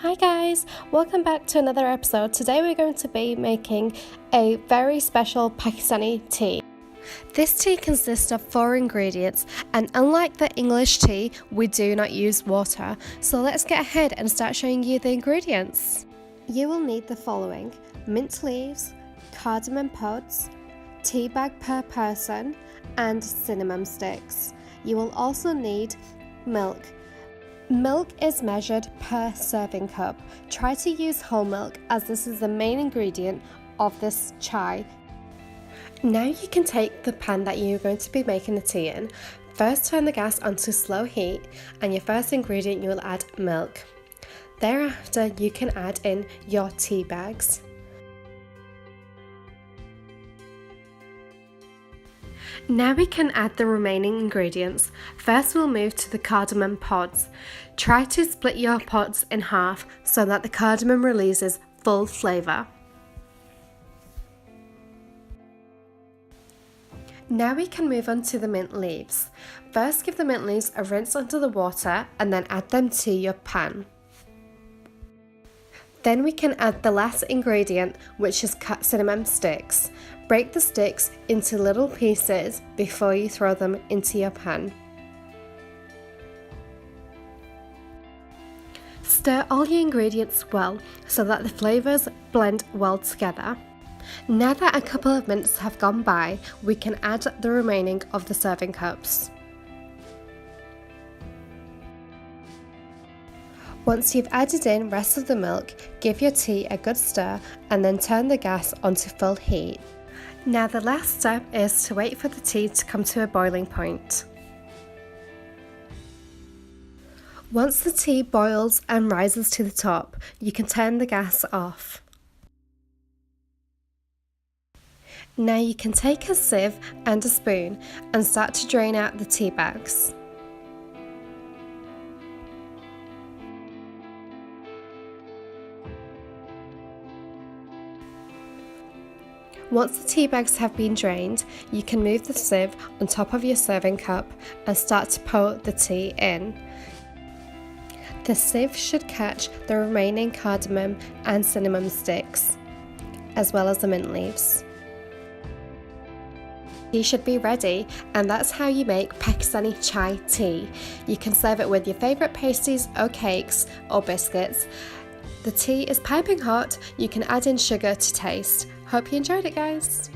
Hi guys, welcome back to another episode. Today we're going to be making a very special Pakistani tea. This tea consists of 4 ingredients, and unlike the English tea, we do not use water. So let's get ahead and start showing you the ingredients. You will need the following: mint leaves, cardamom pods, tea bag per person, and cinnamon sticks. You will also need milk. Milk is measured per serving cup. Try to use whole milk as this is the main ingredient of this chai. Now you can take the pan that you're going to be making the tea in. First turn the gas onto slow heat, and your first ingredient you will add milk. Thereafter you can add in your tea bags. Now we can add the remaining ingredients. First we'll move to the cardamom pods. Try to split your pods in half so that the cardamom releases full flavour. Now we can move on to the mint leaves. First give the mint leaves a rinse under the water and then add them to your pan. Then we can add the last ingredient, which is cut cinnamon sticks. Break the sticks into little pieces before you throw them into your pan. Stir all your ingredients well so that the flavours blend well together. Now that a couple of minutes have gone by, we can add the remaining of the serving cups. Once you've added in the rest of the milk, give your tea a good stir and then turn the gas onto full heat. Now the last step is to wait for the tea to come to a boiling point. Once the tea boils and rises to the top, you can turn the gas off. Now you can take a sieve and a spoon and start to drain out the tea bags. Once the tea bags have been drained, you can move the sieve on top of your serving cup and start to pour the tea in. The sieve should catch the remaining cardamom and cinnamon sticks, as well as the mint leaves. Tea should be ready, and that's how you make Pakistani Chai tea. You can serve it with your favourite pastries or cakes or biscuits. The tea is piping hot. You can add in sugar to taste. Hope you enjoyed it, guys.